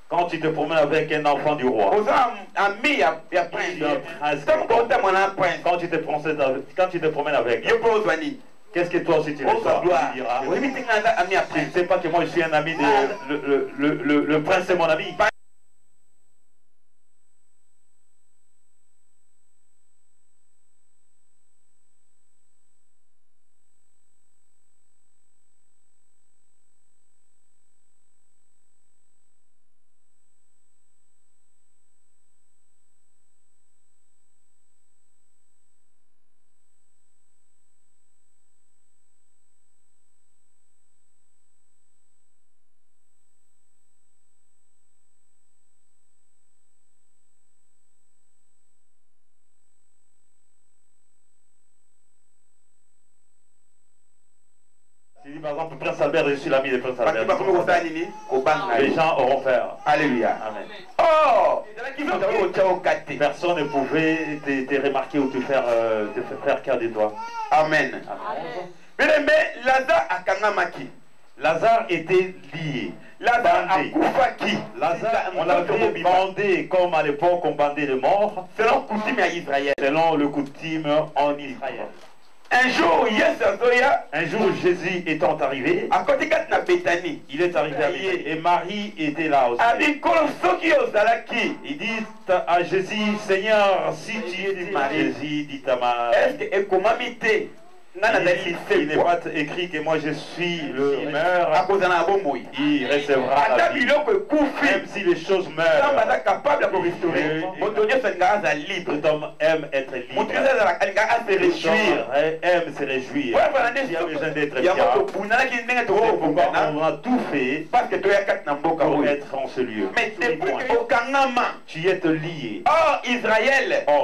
Quand tu te promènes avec un enfant du roi, quand tu te promènes avec, qu'est-ce que toi aussi tu reçois? Tu diras, tu ne sais pas que moi je suis un ami de le prince est mon ami. Tu dis par exemple, Prince Albert, je suis l'ami de Prince Albert. Les gens auront fait. Alléluia. Amen. Oh, Personne ne pouvait te remarquer ou te faire cas de toi. Amen. Amen. Lazare était lié. Lazare on l'avait bandé comme à l'époque on bandait les morts. Selon Israël. Selon le coutume en Israël. Un jour, Jésus étant arrivé, il est arrivé à Bethanie et Marie était là aussi. Il dit à Jésus, Seigneur, si tu es du Marie, Jésus dit à Marie, il n'est pas écrit que moi je suis le meurtre. Il recevra la vie. Même si les choses meurent, cet homme aime être libre. Aime se réjouir. Il y a besoin d'être bien. C'est pourquoi on a tout fait pour être en ce lieu. Mais tu es lié. Or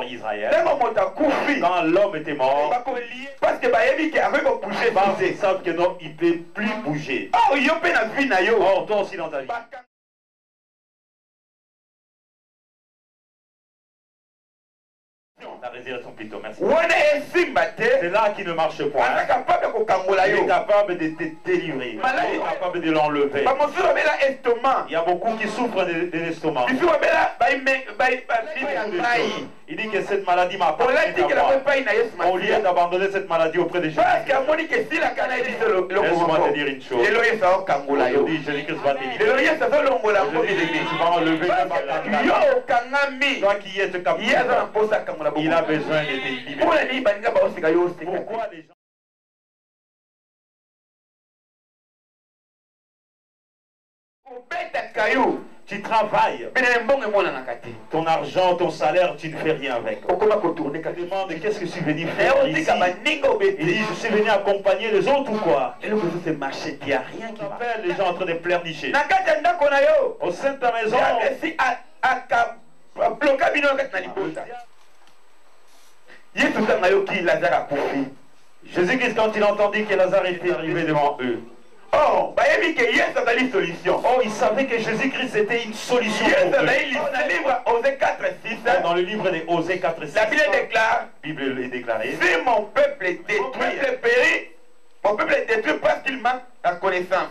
Israël, quand l'homme était mort, parce que ils savent que non, il ne peut plus bouger. Or, toi aussi dans ta vie. La résurrection plutôt, merci. C'est là qui ne marche pas. Il est capable de te délivrer. Il est capable de l'enlever. Il y a beaucoup qui souffrent de l'estomac. Il dit que cette maladie m'a pas. Au lieu d'abandonner cette maladie auprès de Jésus. Laisse-moi te dire une chose. Aujourd'hui, Jésus-Christ va te libérer. Tu vas enlever ta maladie. Toi qui es capable, il a besoin de te libérer. Pourquoi les gens... Tu travailles, ton argent, ton salaire, tu ne fais rien avec. On te demande qu'est-ce que tu es venu faire ici. Il dit je suis venu accompagner les autres ou quoi. Il n'y a rien qui m'appelle, les gens en train de pleurnicher. Au sein de ta maison, Jésus-Christ, quand il entendit que Lazare était arrivé devant eux, oh, il savait que Jésus-Christ était une solution. Dans le livre de Osée 4, 6, la Bible est déclarée. Si mon peuple est détruit, mon peuple est détruit parce qu'il manque la connaissance.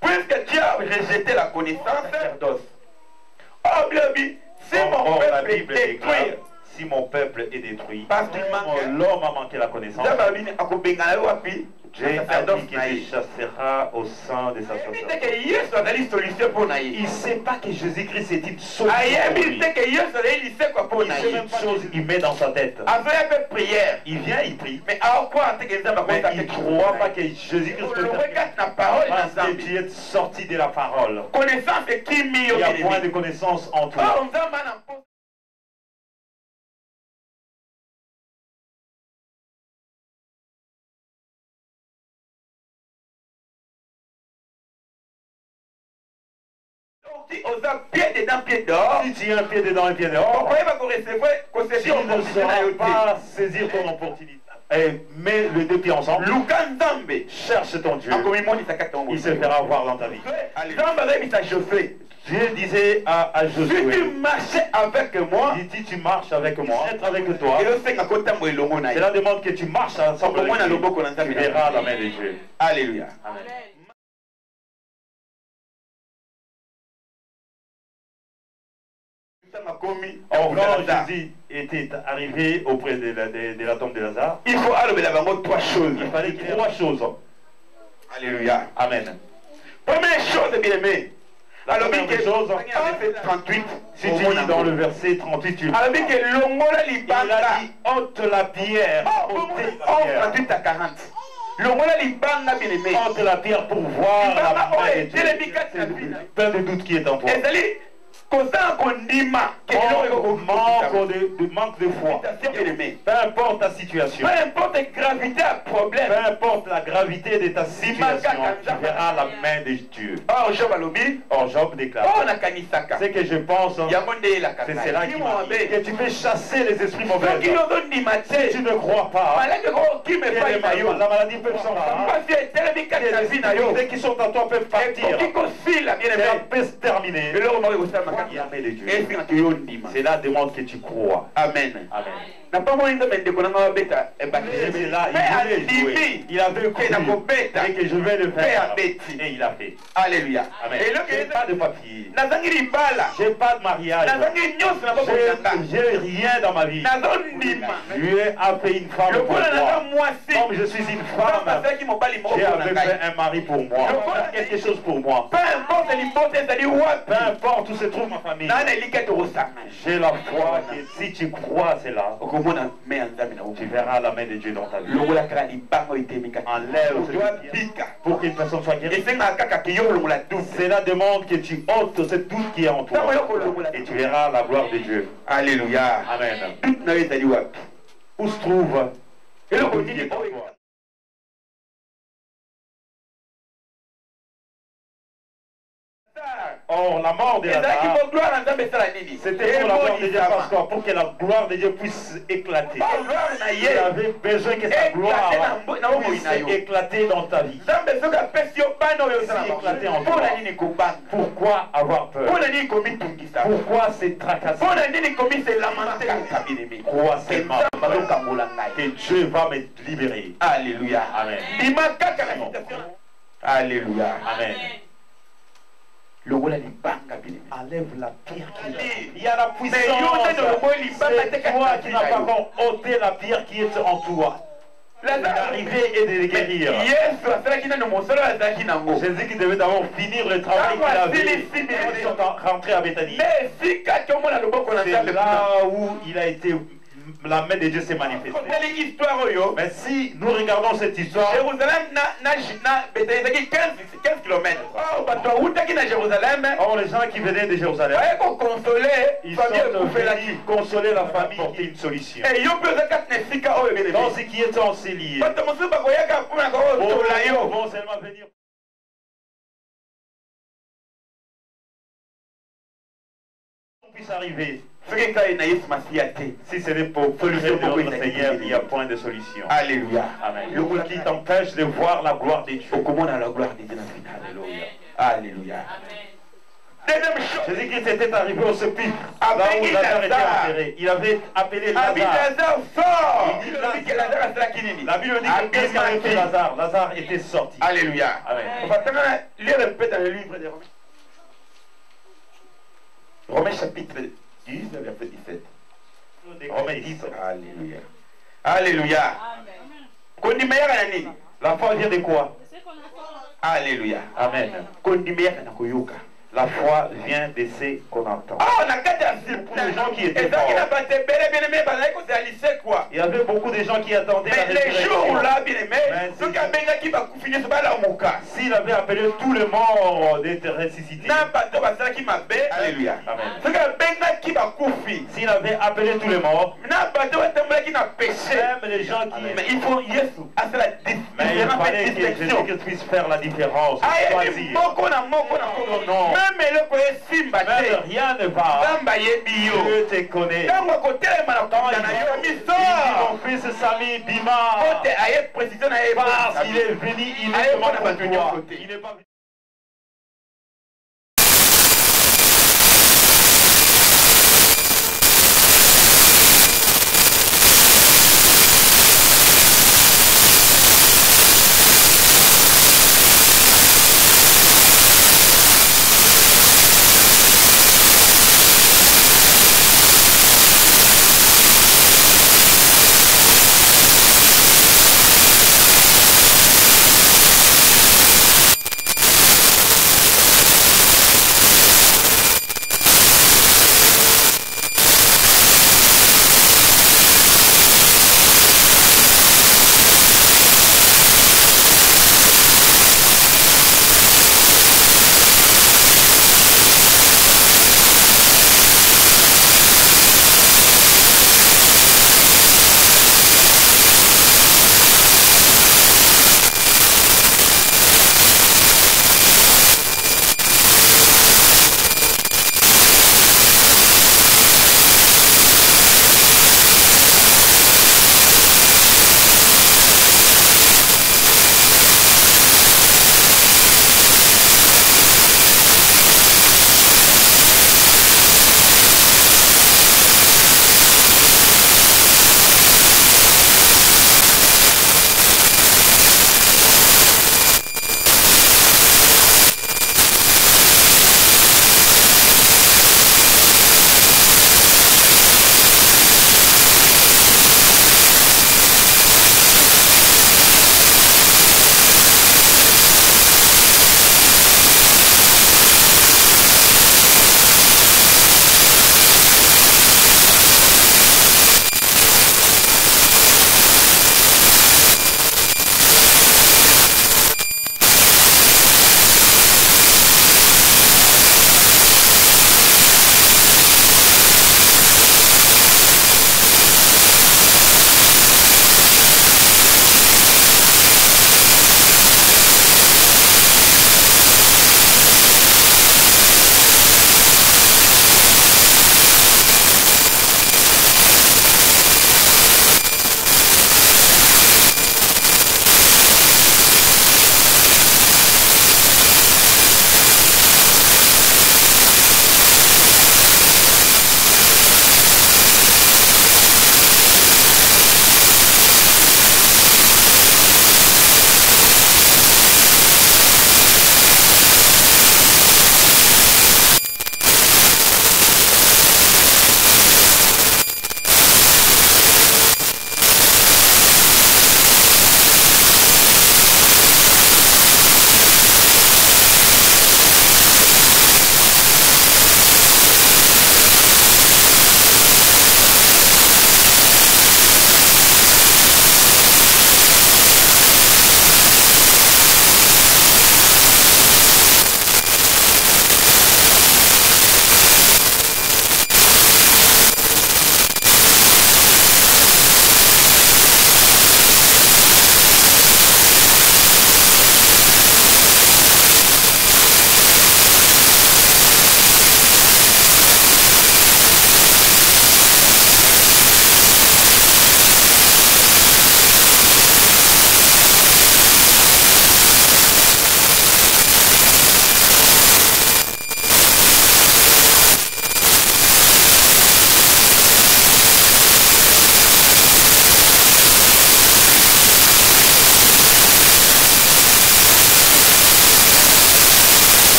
Puisque tu as rejeté la connaissance, oh, si mon peuple est détruit, si mon peuple est détruit, parce qu'il manque, l'homme a manqué la connaissance, Dieu a dit qu'il les chassera au sein de sa sacerdoce. Il ne sait pas que Jésus-Christ est une solution. Il sait même chose, il met dans sa tête. Il vient, il prie. Mais il ne croit pas que Jésus-Christ peut faire. Parce que tu es sorti de la parole. Il y a point de connaissance en toi. Pied dedans, pied dehors. Si tu as un pied dedans, un pied dehors, si on ne saura pas saisir ton opportunité. Mets les deux pieds ensemble. Cherche ton Dieu. Il se fera voir dans ta vie. Dieu disait à Josué, si tu marchais avec moi, si tu marches avec moi, être avec toi, cela demande que tu marches ensemble avec Dieu. Tu verras la main de Dieu. Alléluia. Amen. Or, quand Jésus était arrivé auprès de la tombe de Lazare, il faut trois choses. Il fallait qu'il y ait trois choses. Alléluia. Amen. Première chose, bien aimé. Alors, première chose, 38, si tu lis dans le verset 38, il a dit ôte la pierre. Ôte la pierre. 38 à 40. Ôte la pierre pour voir la main de Dieu. Plein de doutes qui est en toi. Manque de foi. Peu importe ta situation. Peu importe la gravité à problème. Peu importe la gravité de ta situation, tu verras la main de Dieu. Or, Job déclare. Ce que je pense, c'est cela qui m'a dit que tu peux chasser les esprits mauvais. Si tu ne crois pas, la maladie peut s'en aller. Ceux qui sont en toi peuvent partir. Elle peut se terminer. Cela demande que tu crois. Amen. Amen. Il avait cru et que je vais le faire. Et il a fait. Alléluia. Amen. Je n'ai pas de papier. Je n'ai pas de mariage. Je n'ai rien dans ma vie. Dieu a fait une femme pour moi. Comme je suis une femme, Dieu avait fait un mari pour moi. Quelque chose pour moi. Peu importe où se trouve ma famille. J'ai la foi que si tu crois cela, tu verras la main de Dieu dans ta vie. Enlève pour qu'une personne soit guérie. Cela demande que tu ôtes ce doute qui est en toi. Et tu verras la gloire de Dieu. Alléluia. Amen. Où se trouve le doute qui est en toi? Or, la mort de Lazare, c'était pour la gloire de Dieu, pour que la gloire de Dieu puisse éclater. Il avait besoin que sa gloire puisse éclater dans ta vie. Éclater en toi. Pourquoi avoir peur? Pourquoi se tracasser? Crois seulement que Dieu va me libérer. Alléluia. Amen. Alléluia. Amen. Enlève la pierre qui est. Il y a la puissance. C'est toi qui n'as pas encore ôté la pierre qui est en toi. D'arriver et de les guérir. Jésus qui devait d'abord finir le travail qu'il avait. Ils sont rentrés à Béthanie. C'est là où il a été. La main de Dieu s'est manifestée. Mais si nous regardons cette histoire, or les gens qui venaient de Jérusalem, ils sont venus consoler la famille, porter une solution. Dans ce qui est en ces liés, vont seulement venir. Puisse arriver. Si ce n'est pour notre Seigneur, il n'y a point de solution. Alléluia. Amen. Le qui t'empêche de voir la gloire de Dieu. Alléluia. Alléluia. Jésus-Christ était arrivé au sépulcre, là où Lazare était enterré. Il avait appelé Lazare. La Bible dit que qu'est-ce qu'avait fait Lazare? Lazare était sorti. Alléluia. Amen. On va répéter dans le livre de Romains. Romains chapitre 10, verset 17. Romains 10. Alléluia. Alléluia. La foi vient de quoi? Alléluia. Amen. La foi vient de ce qu'on entend. Pour les gens qui étaient morts. Il y avait beaucoup de gens qui attendaient la résurrection. S'il avait appelé tous les morts d'être ressuscités. Alléluia. S'il avait appelé tous les morts, même les gens qui... Mais il fallait que Jésus puisse faire la différence. Choisir. Non. Même rien ne va. Dieu te connaît. Quand il dit mon fils Sami Bima, parce qu'il est venu immédiatement pour toi. Il n'est pas venu.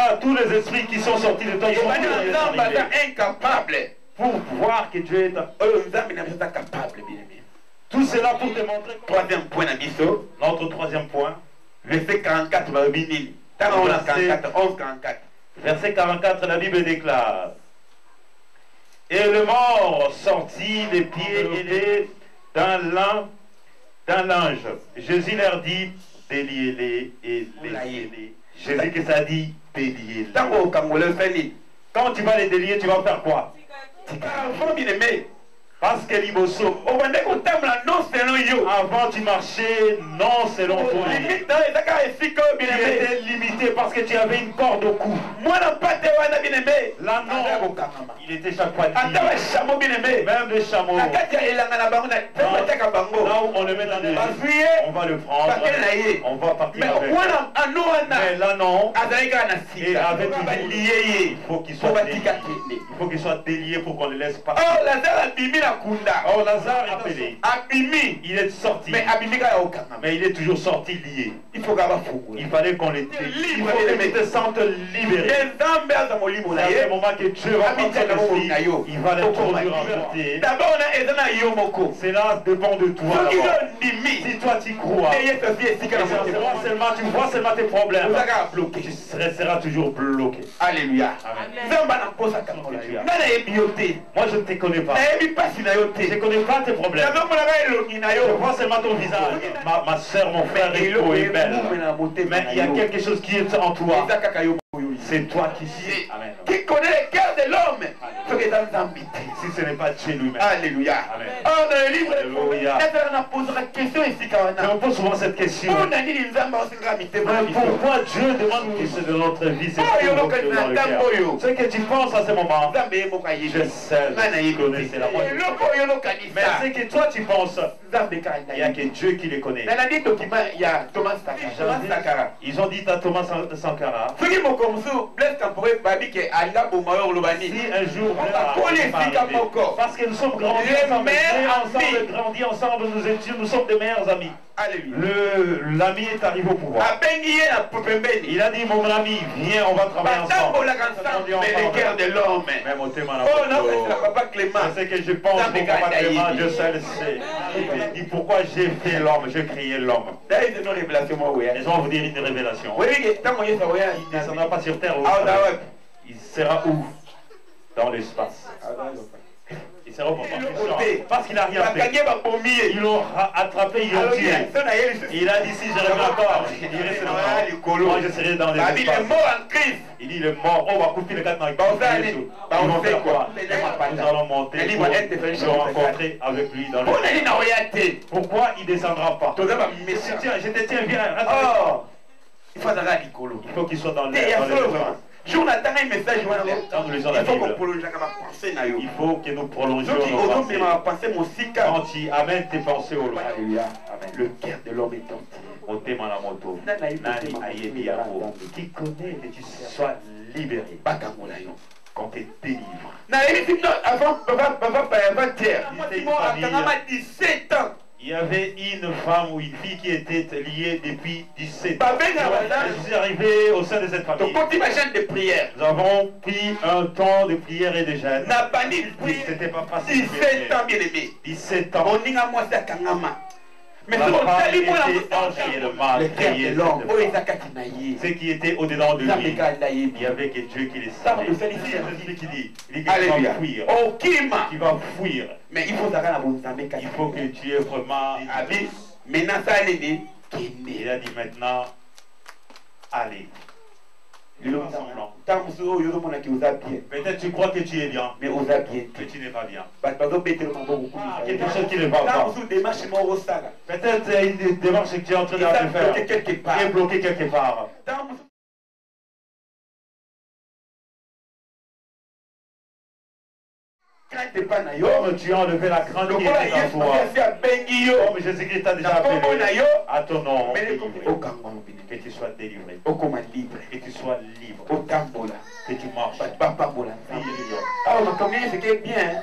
vois tous les esprits qui sont sortis de toi. Ils sont incapables. Pour voir que Dieu est capable. Tout cela pour te montrer. Troisième point, notre troisième point. Verset 44. Verset 44, la Bible déclare. Et le mort sortit les pieds et les d'un l'ange. Jésus leur dit, déliez-les et liez-les. Jésus que ça dit, déliez-les. Quand tu vas les délier, tu vas faire quoi? Parce que l'imoso, avant tu marchais non selon toi. Tu étais limité parce que tu avais une corde au cou. Là non, il était chaque fois lié. Même les chameaux. Là où on le met dans les on va le prendre. On va partir avec. Mais là non. Et avec il faut qu'il soit délié. Il faut qu'il soit délié pour qu'on ne le laisse pas. Oh, Lazare est appelé. Il est sorti. Mais il est toujours sorti lié. Il fallait qu'on les délivre. Il faut qu'il te sente libéré. C'est à ce moment que Dieu va prendre son esprit. Il va l'introduire en liberté. Cela dépend de toi. Si toi tu crois, tu vois seulement tes problèmes, tu seras toujours bloqué. Alléluia. Moi je ne te connais pas. Je ne connais pas tes problèmes. Je vois seulement ton visage. Ma soeur, mon frère est beau et belle. Mais il y a quelque chose qui est en toi. C'est toi qui sais. Qui connaît le cœur de l'homme. Si ce n'est pas Dieu lui-même. Alléluia. Or dans le livre, on pose la question ici. On pose souvent cette question. Pourquoi Dieu demande que c'est de notre vie? C'est ce que tu penses à ce moment. Je sais. Je connais. C'est la moi. Mais ce que toi tu penses, il n'y a que Dieu qui les connaît. Ils ont dit à Thomas Sankara. Si un jour parce que nous sommes grandis ensemble, nous sommes des meilleurs amis. L'ami est arrivé au pouvoir. Il a dit, mon ami, viens, on va travailler ensemble. Mais le cœur de l'homme. Même au thème c'est que je pense pour Papa Clément, Dieu seul sait. Il dit pourquoi j'ai fait l'homme, j'ai créé l'homme. Ils vont vous dire une révélation. Il ne descendra pas sur terre. Il sera où? Dans l'espace. Il sera parce qu'il n'a rien fait. Ils l'ont attrapé, ils l'ont tué. Il a dit si je reviens encore, moi je serai dans l'espace. Il est mort en Christ. Il dit il est mort. On va couper les quatre dans les ils vont faire quoi? Nous allons monter pour se rencontrer avec lui dans l'espace. Pourquoi il ne descendra pas? Je te tiens, viens. Il faut qu'il soit dans l'espace. Il faut que nous prolongions nos pensées. Quand tu amènes tes pensées au loin, le cœur de l'homme est entier. Qui connaît que tu sois libéré. Qu'on te délivre. Il y avait une femme ou une fille qui était liée depuis 17 ans. Je suis arrivé au sein de cette famille. Nous avons pris un temps de prière et de jeûne. C'était pas facile. 17 ans, bien aimé. 17 ans. Mais la femme était entièrement créée. Ce qui était au-dedans de lui, il y avait que Dieu qui les savait. C'est Jésus qui dit qu'il va fuir. Qui va fuir. Mais il faut que Dieu vraiment. Il a dit maintenant, allez. Peut-être tu crois que tu es bien, mais tu n'es pas bien. Quelque chose qui ne va pas. Peut-être une démarche que tu es en train de faire qui est bloquée quelque part. Comme tu as enlevé la crainte qui était en toi. Comme Jésus-Christ t'a déjà appelé à ton nom. Que tu sois délivré. Que tu sois libre. Que tu marches.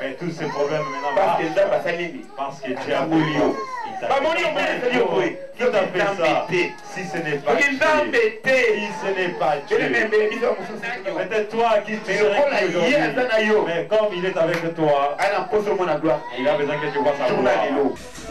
Mais tous ces problèmes maintenant parce que Dieu a voulu. Il Qui t'a fait ça? Si ce n'est pas Dieu. Si ce n'est pas Dieu. Peut-être toi qui tu serais qui aujourd'hui. Mais comme il est avec toi, il a besoin que tu vois sa gloire.